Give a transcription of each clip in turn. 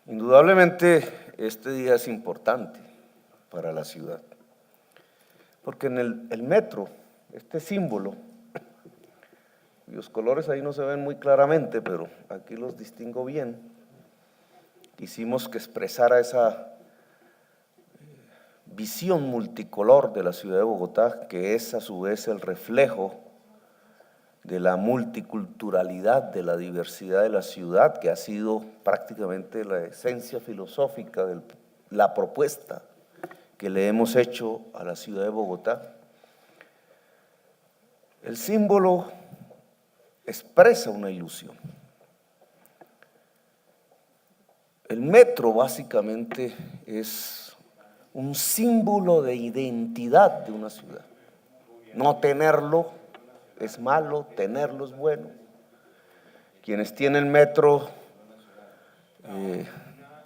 Indudablemente este día es importante para la ciudad, porque en el metro, este símbolo, cuyos colores ahí no se ven muy claramente, pero aquí los distingo bien, quisimos que expresara esa visión multicolor de la ciudad de Bogotá, que es a su vez el reflejo de la multiculturalidad, de la diversidad de la ciudad, que ha sido prácticamente la esencia filosófica de la propuesta que le hemos hecho a la ciudad de Bogotá. El símbolo expresa una ilusión. El metro básicamente es un símbolo de identidad de una ciudad. No tenerlo es malo, tenerlo es bueno. Quienes tienen metro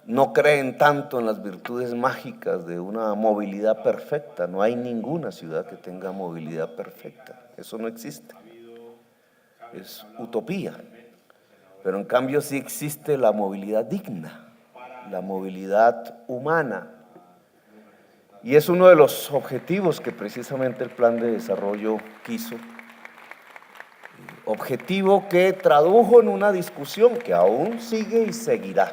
no creen tanto en las virtudes mágicas de una movilidad perfecta. No hay ninguna ciudad que tenga movilidad perfecta. Eso no existe. Es utopía. Pero en cambio sí existe la movilidad digna, la movilidad humana. Y es uno de los objetivos que precisamente el Plan de Desarrollo quiso. Objetivo que tradujo en una discusión que aún sigue y seguirá.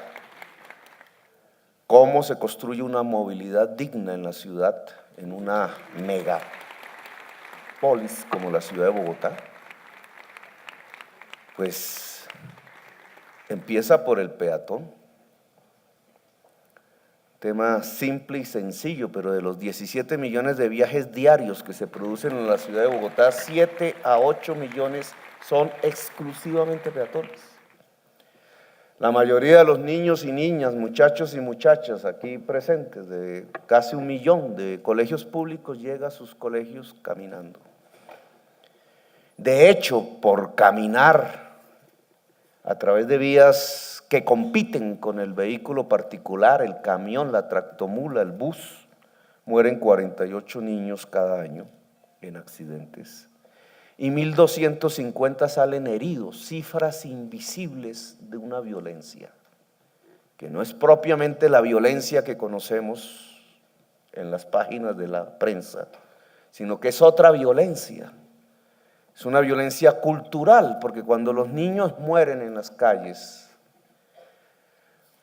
¿Cómo se construye una movilidad digna en la ciudad, en una megapolis como la ciudad de Bogotá? Pues empieza por el peatón. Tema simple y sencillo, pero de los 17 millones de viajes diarios que se producen en la ciudad de Bogotá, 7 a 8 millones son exclusivamente peatones. La mayoría de los niños y niñas, muchachos y muchachas aquí presentes, de casi 1 millón de colegios públicos, llega a sus colegios caminando. De hecho, por caminar a través de vías que compiten con el vehículo particular, el camión, la tractomula, el bus, mueren 48 niños cada año en accidentes. Y 1.250 salen heridos, cifras invisibles de una violencia, que no es propiamente la violencia que conocemos en las páginas de la prensa, sino que es otra violencia. Es una violencia cultural, porque cuando los niños mueren en las calles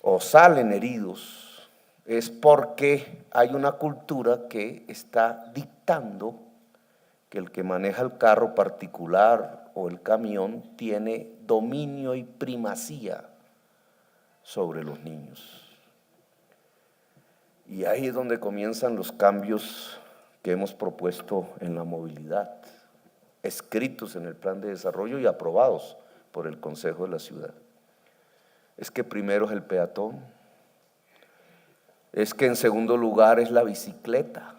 o salen heridos, es porque hay una cultura que está dictando que el que maneja el carro particular o el camión tiene dominio y primacía sobre los niños. Y ahí es donde comienzan los cambios que hemos propuesto en la movilidad, escritos en el Plan de Desarrollo y aprobados por el Consejo de la Ciudad. Es que primero es el peatón, es que en segundo lugar es la bicicleta.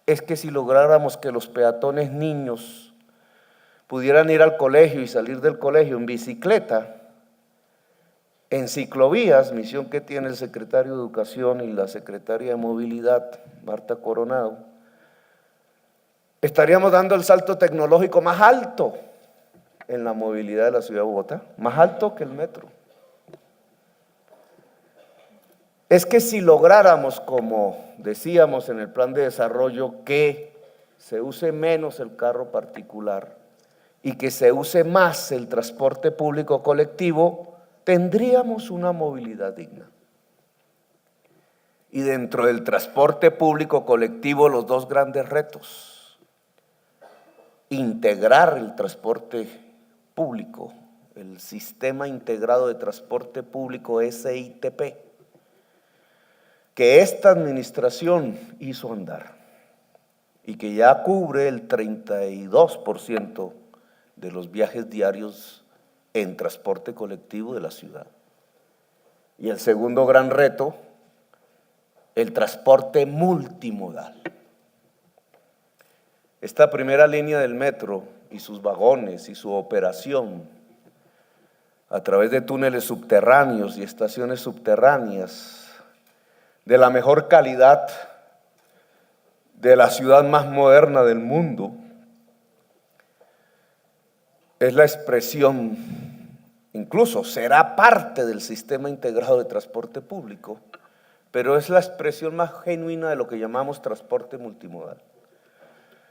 Es que si lográramos que los peatones niños pudieran ir al colegio y salir del colegio en bicicleta, en ciclovías, misión que tiene el secretario de Educación y la secretaria de Movilidad, Marta Coronado, estaríamos dando el salto tecnológico más alto en la movilidad de la ciudad de Bogotá, más alto que el metro. Es que si lográramos, como decíamos en el Plan de Desarrollo, que se use menos el carro particular y que se use más el transporte público colectivo, tendríamos una movilidad digna. Y dentro del transporte público colectivo, los dos grandes retos: integrar el transporte público, el Sistema Integrado de Transporte Público SITP, que esta administración hizo andar y que ya cubre el 32% de los viajes diarios en transporte colectivo de la ciudad. Y el segundo gran reto, el transporte multimodal. Esta primera línea del metro y sus vagones y su operación a través de túneles subterráneos y estaciones subterráneas de la mejor calidad, de la ciudad más moderna del mundo, es la expresión en incluso será parte del sistema integrado de transporte público, pero es la expresión más genuina de lo que llamamos transporte multimodal.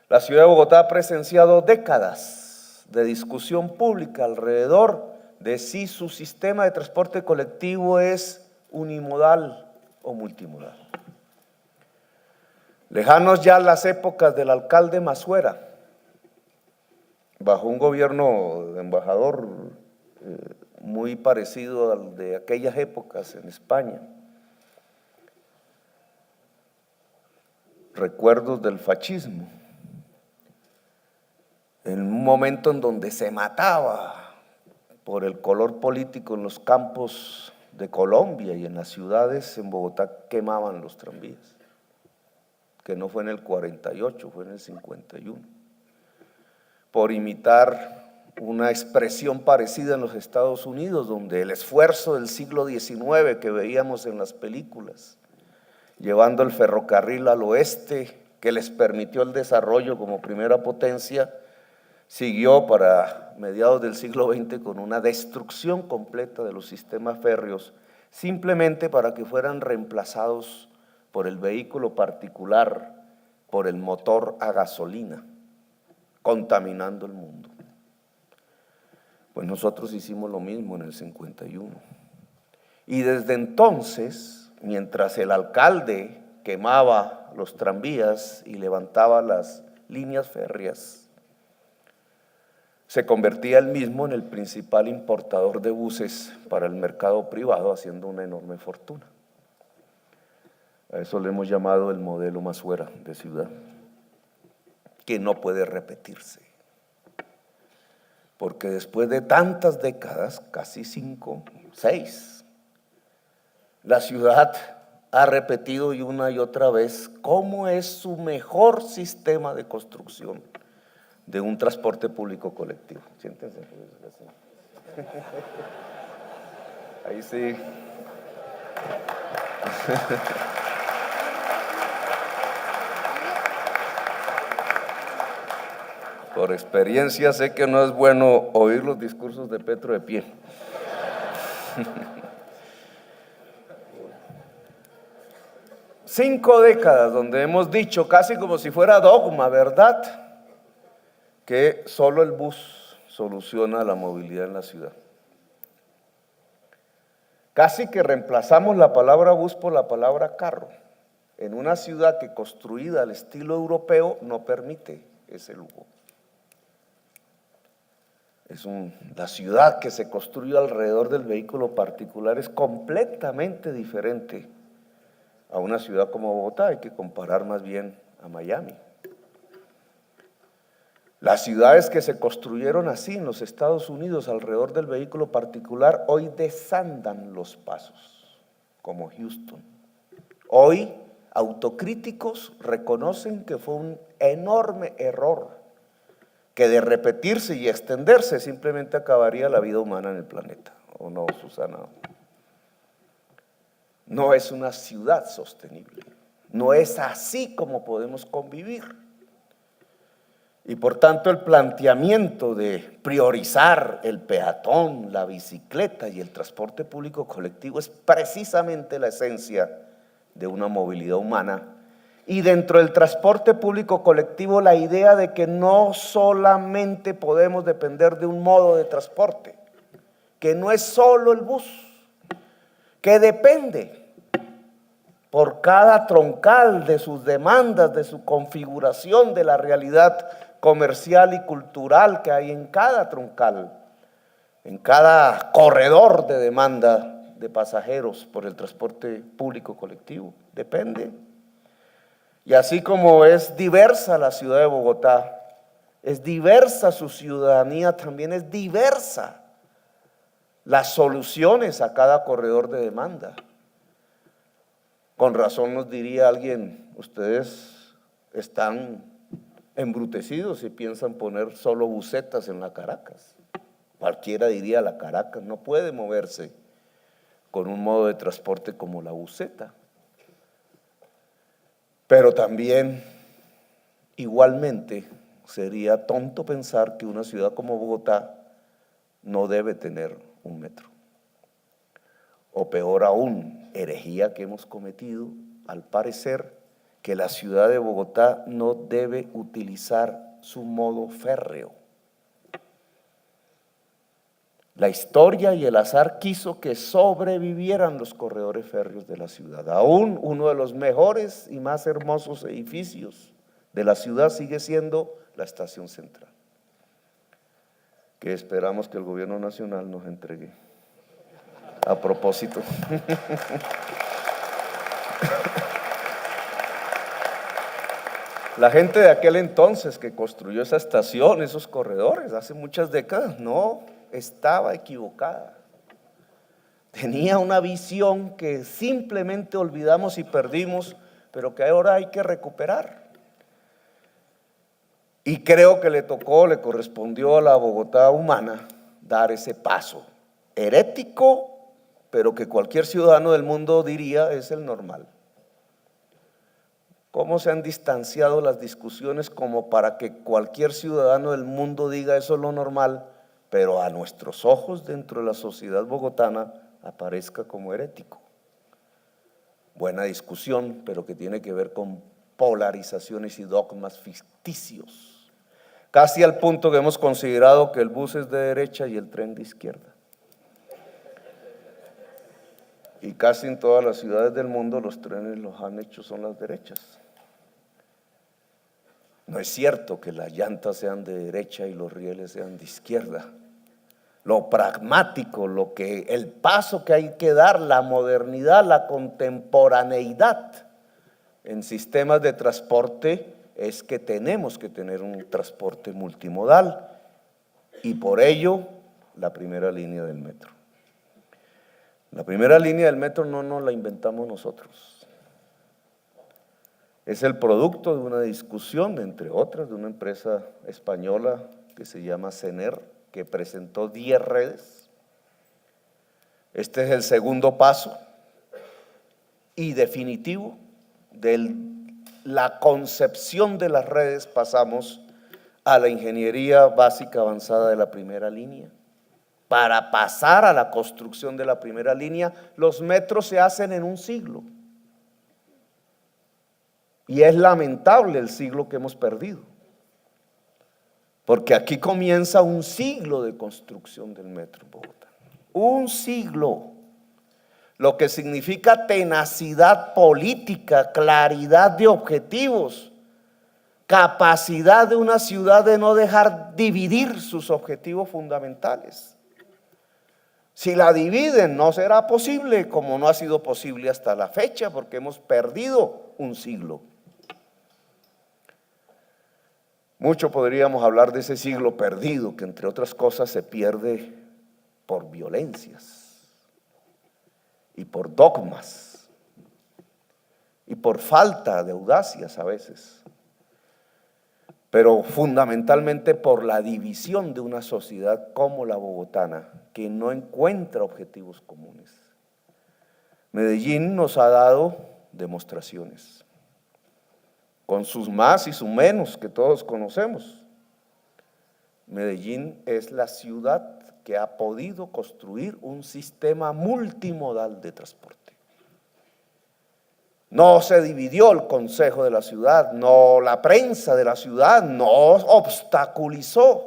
La ciudad de Bogotá ha presenciado décadas de discusión pública alrededor de si su sistema de transporte colectivo es unimodal o multimodal. Lejanos ya las épocas del alcalde Massuera, bajo un gobierno de embajador muy parecido al de aquellas épocas en España. Recuerdos del fascismo, en un momento en donde se mataba por el color político en los campos de Colombia y en las ciudades, en Bogotá quemaban los tranvías, que no fue en el 48, fue en el 51, por imitar una expresión parecida en los Estados Unidos, donde el esfuerzo del siglo XIX que veíamos en las películas, llevando el ferrocarril al oeste, que les permitió el desarrollo como primera potencia, siguió para mediados del siglo XX con una destrucción completa de los sistemas férreos, simplemente para que fueran reemplazados por el vehículo particular, por el motor a gasolina, contaminando el mundo. Pues nosotros hicimos lo mismo en el 51. Y desde entonces, mientras el alcalde quemaba los tranvías y levantaba las líneas férreas, se convertía él mismo en el principal importador de buses para el mercado privado, haciendo una enorme fortuna. A eso le hemos llamado el modelo Massuera de ciudad, que no puede repetirse, porque después de tantas décadas, casi 5, 6, la ciudad ha repetido y una y otra vez cómo es su mejor sistema de construcción de un transporte público colectivo. Siéntense. Ahí sí. Por experiencia sé que no es bueno oír los discursos de Petro de pie. 5 décadas donde hemos dicho, casi como si fuera dogma, ¿verdad?, que solo el bus soluciona la movilidad en la ciudad. Casi que reemplazamos la palabra bus por la palabra carro, en una ciudad que construida al estilo europeo no permite ese lujo. La ciudad que se construyó alrededor del vehículo particular es completamente diferente a una ciudad como Bogotá. Hay que comparar más bien a Miami. Las ciudades que se construyeron así en los Estados Unidos alrededor del vehículo particular hoy desandan los pasos, como Houston. Hoy autocríticos reconocen que fue un enorme error, que de repetirse y extenderse simplemente acabaría la vida humana en el planeta. ¿O no, Susana? No es una ciudad sostenible, no es así como podemos convivir. Y por tanto el planteamiento de priorizar el peatón, la bicicleta y el transporte público colectivo es precisamente la esencia de una movilidad humana. Y dentro del transporte público colectivo la idea de que no solamente podemos depender de un modo de transporte, que no es solo el bus, que depende por cada troncal de sus demandas, de su configuración, de la realidad comercial y cultural que hay en cada troncal, en cada corredor de demanda de pasajeros por el transporte público colectivo. Depende. Y así como es diversa la ciudad de Bogotá, es diversa su ciudadanía, también es diversa las soluciones a cada corredor de demanda. Con razón nos diría alguien, ustedes están embrutecidos y piensan poner solo busetas en la Caracas. Cualquiera diría, la Caracas no puede moverse con un modo de transporte como la buseta. Pero también, igualmente, sería tonto pensar que una ciudad como Bogotá no debe tener un metro. O peor aún, herejía que hemos cometido, al parecer, que la ciudad de Bogotá no debe utilizar su modo férreo. La historia y el azar quiso que sobrevivieran los corredores férreos de la ciudad. Aún uno de los mejores y más hermosos edificios de la ciudad sigue siendo la estación central, que esperamos que el gobierno nacional nos entregue. A propósito. La gente de aquel entonces que construyó esa estación, esos corredores, hace muchas décadas, no estaba equivocada. Tenía una visión que simplemente olvidamos y perdimos, pero que ahora hay que recuperar. Y creo que le correspondió a la Bogotá humana dar ese paso herético, pero que cualquier ciudadano del mundo diría es el normal. ¿Cómo se han distanciado las discusiones como para que cualquier ciudadano del mundo diga eso es lo normal, pero a nuestros ojos dentro de la sociedad bogotana aparezca como herético? Buena discusión, pero que tiene que ver con polarizaciones y dogmas ficticios, casi al punto que hemos considerado que el bus es de derecha y el tren de izquierda. Y casi en todas las ciudades del mundo los trenes los han hecho son las derechas. No es cierto que las llantas sean de derecha y los rieles sean de izquierda. Lo pragmático, el paso que hay que dar, la modernidad, la contemporaneidad en sistemas de transporte es que tenemos que tener un transporte multimodal y por ello la primera línea del metro. La primera línea del metro no nos la inventamos nosotros. Es el producto de una discusión, entre otras, de una empresa española que se llama Sener, que presentó 10 redes. Este es el segundo paso y definitivo de la concepción de las redes. Pasamos a la ingeniería básica avanzada de la primera línea. Para pasar a la construcción de la primera línea, los metros se hacen en un siglo. Y es lamentable el siglo que hemos perdido, porque aquí comienza un siglo de construcción del metro en Bogotá. Un siglo, lo que significa tenacidad política, claridad de objetivos, capacidad de una ciudad de no dejar dividir sus objetivos fundamentales. Si la dividen no será posible, como no ha sido posible hasta la fecha, porque hemos perdido un siglo. Mucho podríamos hablar de ese siglo perdido, que entre otras cosas se pierde por violencias y por dogmas y por falta de audacias a veces, pero fundamentalmente por la división de una sociedad como la bogotana, que no encuentra objetivos comunes. Medellín nos ha dado demostraciones, con sus más y sus menos que todos conocemos. Medellín es la ciudad que ha podido construir un sistema multimodal de transporte. No se dividió el consejo de la ciudad, no la prensa de la ciudad, no obstaculizó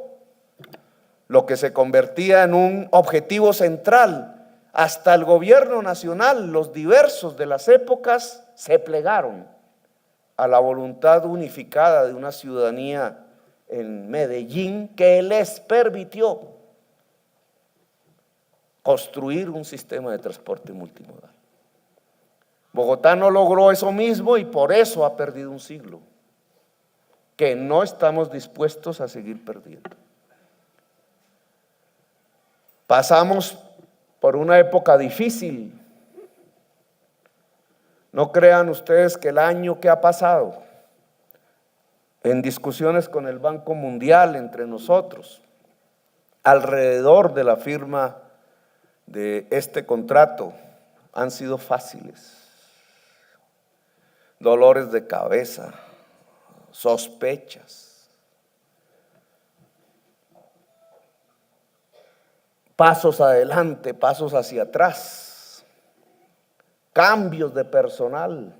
lo que se convertía en un objetivo central. Hasta el gobierno nacional, los diversos de las épocas, se plegaron a la voluntad unificada de una ciudadanía en Medellín que les permitió construir un sistema de transporte multimodal. Bogotá no logró eso mismo y por eso ha perdido un siglo, que no estamos dispuestos a seguir perdiendo. Pasamos por una época difícil. No crean ustedes que el año que ha pasado en discusiones con el Banco Mundial entre nosotros, alrededor de la firma de este contrato, han sido fáciles. Dolores de cabeza, sospechas. pasos adelante, pasos hacia atrás, cambios de personal,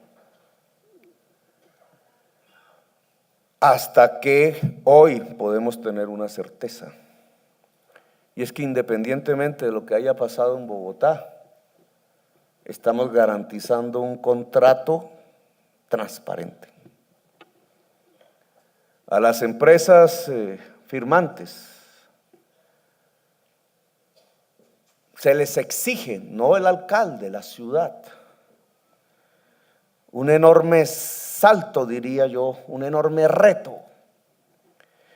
hasta que hoy podemos tener una certeza. Y es que independientemente de lo que haya pasado en Bogotá, estamos garantizando un contrato transparente. A las empresas firmantes se les exige, no el alcalde, la ciudad, un enorme salto, diría yo, un enorme reto.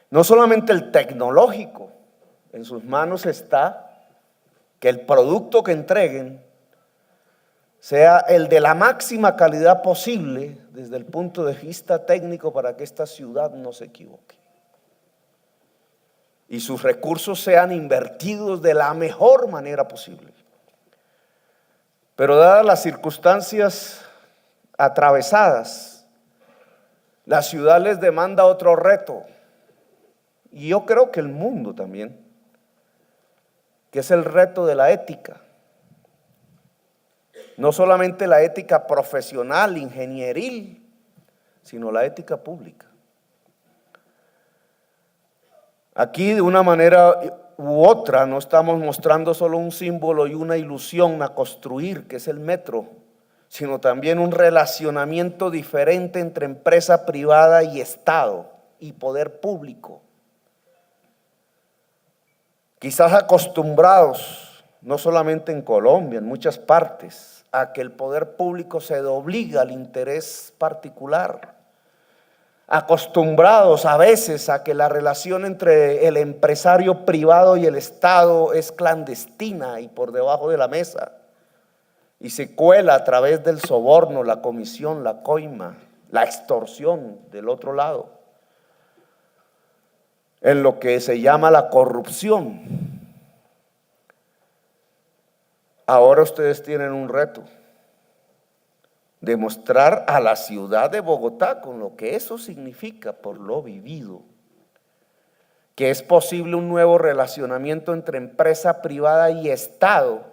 No solamente el tecnológico, en sus manos está que el producto que entreguen sea el de la máxima calidad posible desde el punto de vista técnico para que esta ciudad no se equivoque. Y sus recursos sean invertidos de la mejor manera posible. Pero dadas las circunstancias atravesadas, la ciudad les demanda otro reto. Y yo creo que el mundo también, que es el reto de la ética. No solamente la ética profesional, ingenieril, sino la ética pública. Aquí de una manera u otra no estamos mostrando solo un símbolo y una ilusión a construir, que es el metro, sino también un relacionamiento diferente entre empresa privada y Estado y poder público. Quizás acostumbrados, no solamente en Colombia, en muchas partes, a que el poder público se obliga al interés particular, acostumbrados a veces a que la relación entre el empresario privado y el Estado es clandestina y por debajo de la mesa, y se cuela a través del soborno, la comisión, la coima, la extorsión del otro lado, en lo que se llama la corrupción. Ahora ustedes tienen un reto: demostrar a la ciudad de Bogotá, con lo que eso significa por lo vivido, que es posible un nuevo relacionamiento entre empresa privada y Estado,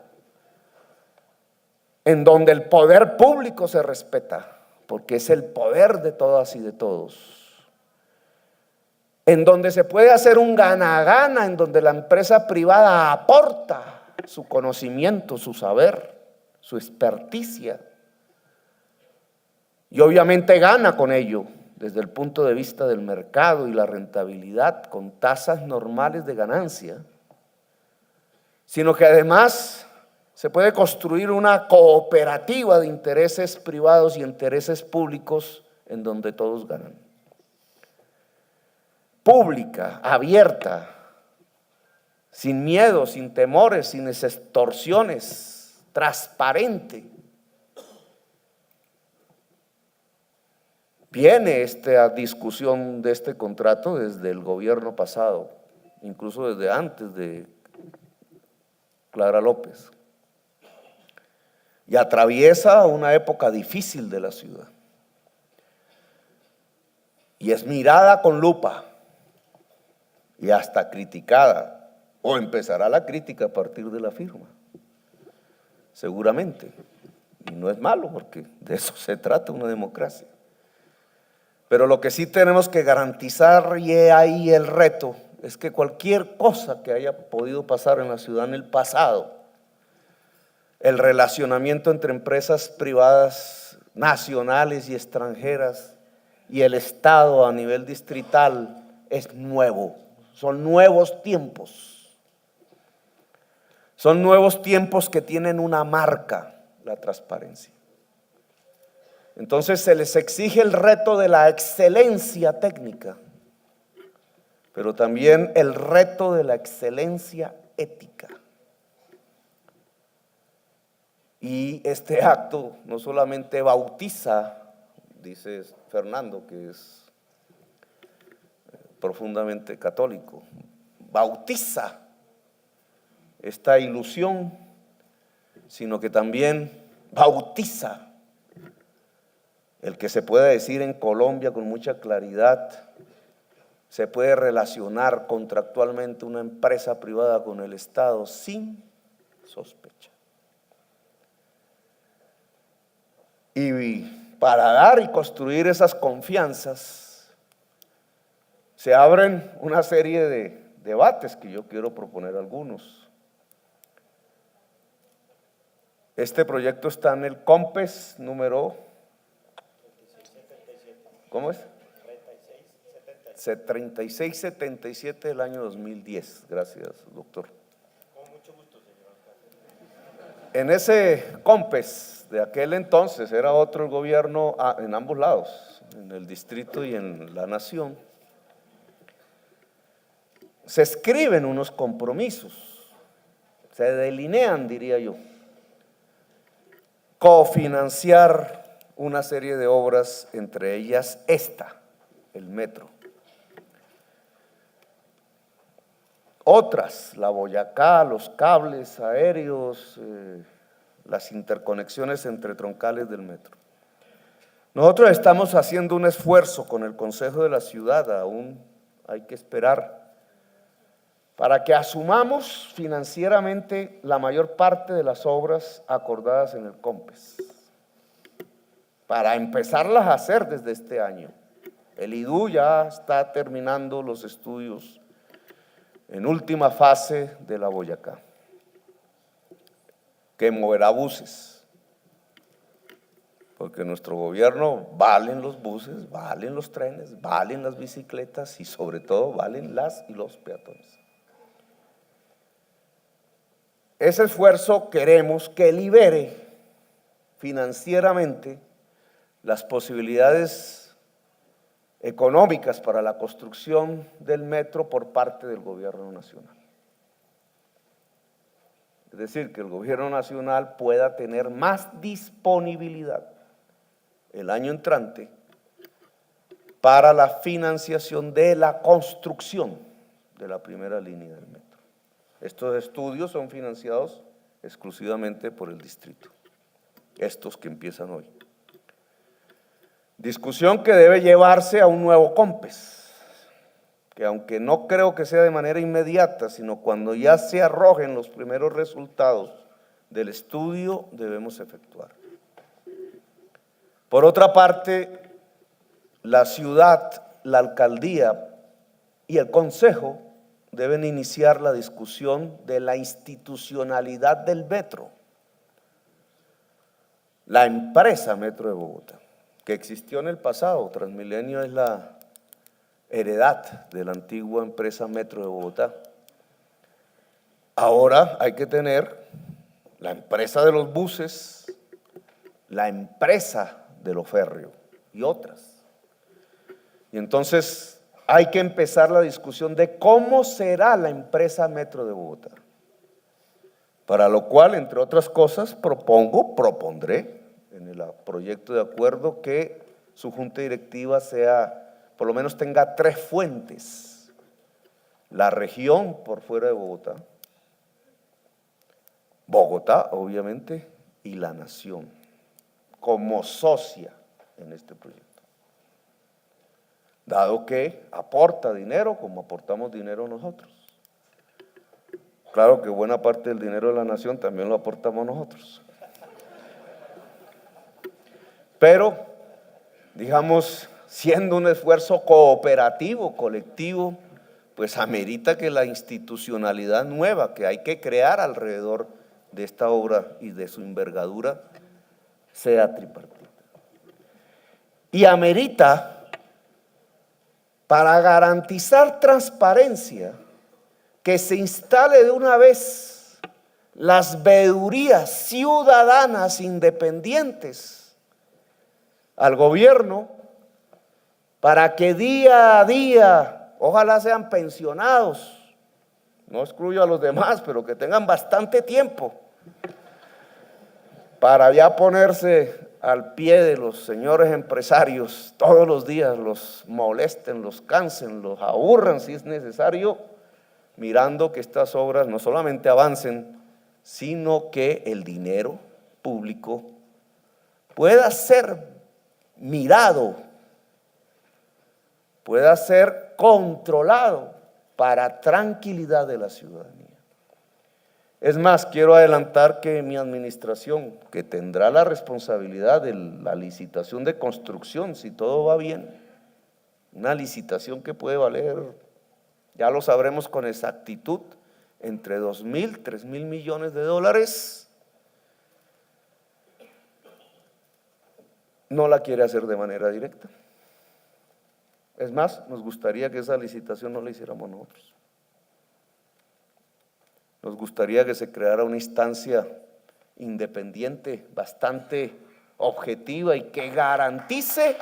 en donde el poder público se respeta, porque es el poder de todas y de todos, en donde se puede hacer un gana-gana, en donde la empresa privada aporta su conocimiento, su saber, su experticia, y obviamente gana con ello desde el punto de vista del mercado y la rentabilidad con tasas normales de ganancia, sino que además se puede construir una cooperativa de intereses privados y intereses públicos en donde todos ganan. Pública, abierta, sin miedo, sin temores, sin extorsiones, transparente. Viene esta discusión de este contrato desde el gobierno pasado, incluso desde antes de Clara López, y atraviesa una época difícil de la ciudad, y es mirada con lupa y hasta criticada, o empezará la crítica a partir de la firma, seguramente, y no es malo porque de eso se trata una democracia. Pero lo que sí tenemos que garantizar, y ahí el reto, es que cualquier cosa que haya podido pasar en la ciudad en el pasado, el relacionamiento entre empresas privadas nacionales y extranjeras y el Estado a nivel distrital es nuevo, son nuevos tiempos. Son nuevos tiempos que tienen una marca, la transparencia. Entonces se les exige el reto de la excelencia técnica, pero también el reto de la excelencia ética. Y este acto no solamente bautiza, dice Fernando, que es profundamente católico, bautiza esta ilusión, sino que también bautiza el que se pueda decir en Colombia con mucha claridad: se puede relacionar contractualmente una empresa privada con el Estado sin sospecha. Y para dar y construir esas confianzas, se abren una serie de debates que yo quiero proponer algunos. Este proyecto está en el COMPES número, ¿cómo es? 3677 del año 2010. Gracias, doctor. Con mucho gusto, señor alcalde. En ese COMPES de aquel entonces era otro gobierno en ambos lados, en el distrito y en la nación. Se escriben unos compromisos, se delinean, diría yo, cofinanciar una serie de obras, entre ellas esta, el metro. Otras, la Boyacá, los cables aéreos, las interconexiones entre troncales del metro. Nosotros estamos haciendo un esfuerzo con el Consejo de la Ciudad, aún hay que esperar, para que asumamos financieramente la mayor parte de las obras acordadas en el COMPES, para empezarlas a hacer desde este año. El IDU ya está terminando los estudios en última fase de la Boyacá, que moverá buses, porque nuestro gobierno valen los buses, valen los trenes, valen las bicicletas y sobre todo valen las y los peatones. Ese esfuerzo queremos que libere financieramente las posibilidades económicas para la construcción del metro por parte del gobierno nacional. Es decir, que el gobierno nacional pueda tener más disponibilidad el año entrante para la financiación de la construcción de la primera línea del metro. Estos estudios son financiados exclusivamente por el distrito, estos que empiezan hoy. Discusión que debe llevarse a un nuevo COMPES, que aunque no creo que sea de manera inmediata, sino cuando ya se arrojen los primeros resultados del estudio, debemos efectuar. Por otra parte, la ciudad, la alcaldía y el consejo deben iniciar la discusión de la institucionalidad del metro. La empresa Metro de Bogotá, que existió en el pasado, Transmilenio es la heredad de la antigua empresa Metro de Bogotá. Ahora hay que tener la empresa de los buses, la empresa de lo férreo y otras. Y entonces hay que empezar la discusión de cómo será la empresa Metro de Bogotá, para lo cual, entre otras cosas, propondré en el proyecto de acuerdo que su junta directiva por lo menos tenga 3 fuentes: la región por fuera de Bogotá, Bogotá obviamente, y la nación, como socia en este proyecto. Dado que aporta dinero como aportamos dinero nosotros. Claro que buena parte del dinero de la nación también lo aportamos nosotros. Pero, digamos, siendo un esfuerzo cooperativo, colectivo, pues amerita que la institucionalidad nueva que hay que crear alrededor de esta obra y de su envergadura sea tripartita. Y amerita, para garantizar transparencia, que se instale de una vez las veedurías ciudadanas independientes al gobierno, para que día a día, ojalá sean pensionados, no excluyo a los demás, pero que tengan bastante tiempo para ya ponerse al pie de los señores empresarios todos los días, los molesten, los cansen, los aburran si es necesario, mirando que estas obras no solamente avancen, sino que el dinero público pueda ser mirado pueda ser controlado para tranquilidad de la ciudadanía. Es más, quiero adelantar que mi administración, que tendrá la responsabilidad de la licitación de construcción, si todo va bien, una licitación que puede valer, ya lo sabremos con exactitud, entre 2.000, 3.000 millones de dólares, no la quiere hacer de manera directa. Es más, nos gustaría que esa licitación no la hiciéramos nosotros. Nos gustaría que se creara una instancia independiente, bastante objetiva y que garantice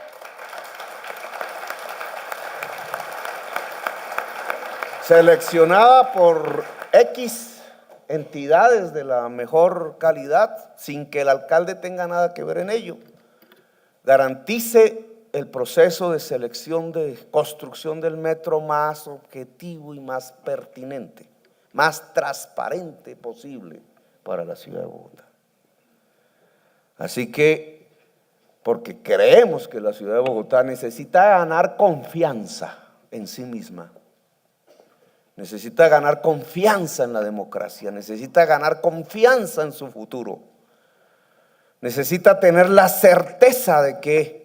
seleccionada por X entidades de la mejor calidad, sin que el alcalde tenga nada que ver en ello, garantice el proceso de selección de construcción del metro más objetivo y más pertinente, más transparente posible para la ciudad de Bogotá. Así que, porque creemos que la ciudad de Bogotá necesita ganar confianza en sí misma, necesita ganar confianza en la democracia, necesita ganar confianza en su futuro, necesita tener la certeza de que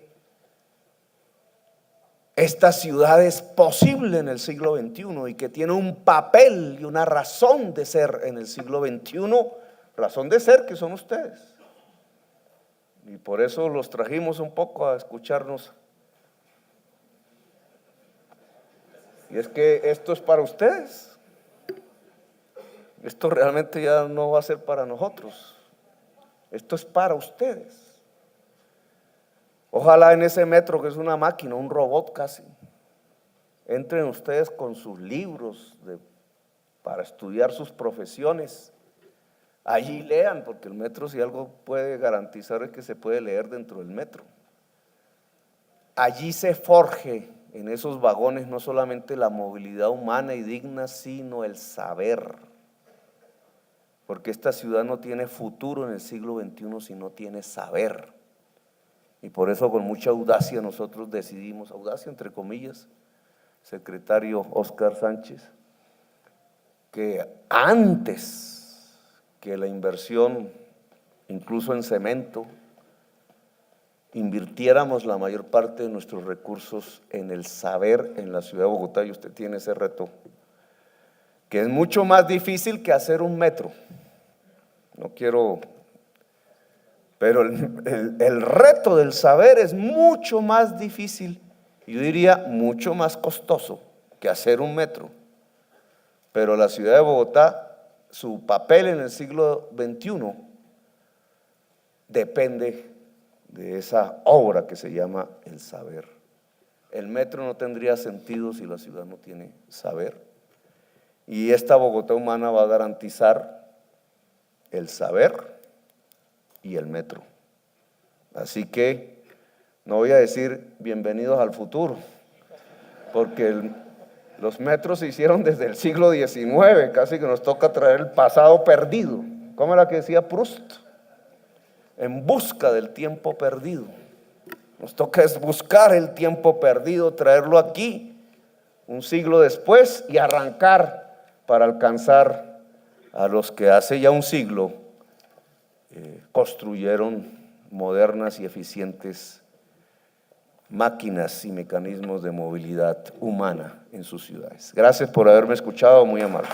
esta ciudad es posible en el siglo XXI y que tiene un papel y una razón de ser en el siglo XXI, razón de ser que son ustedes. Y por eso los trajimos un poco a escucharnos. Y es que esto es para ustedes. Esto realmente ya no va a ser para nosotros. Esto es para ustedes. Ojalá en ese metro, que es una máquina, un robot casi, entren ustedes con sus libros para estudiar sus profesiones. Allí lean, porque el metro, si algo puede garantizar, es que se puede leer dentro del metro. Allí se forje en esos vagones no solamente la movilidad humana y digna, sino el saber. Porque esta ciudad no tiene futuro en el siglo XXI si no tiene saber. Y por eso con mucha audacia nosotros decidimos, audacia entre comillas, secretario Oscar Sánchez, que antes que la inversión, incluso en cemento, invirtiéramos la mayor parte de nuestros recursos en el saber en la ciudad de Bogotá, y usted tiene ese reto, que es mucho más difícil que hacer un metro. No quiero... Pero el reto del saber es mucho más difícil, yo diría mucho más costoso que hacer un metro. Pero la ciudad de Bogotá, su papel en el siglo XXI depende de esa obra que se llama el saber. El metro no tendría sentido si la ciudad no tiene saber. Y esta Bogotá humana va a garantizar el saber y el metro. Así que no voy a decir bienvenidos al futuro, porque los metros se hicieron desde el siglo XIX, casi que nos toca traer el pasado perdido. ¿Cómo era que decía Proust? En busca del tiempo perdido. Nos toca es buscar el tiempo perdido, traerlo aquí un siglo después y arrancar para alcanzar a los que hace ya un siglo construyeron modernas y eficientes máquinas y mecanismos de movilidad humana en sus ciudades. Gracias por haberme escuchado, muy amable.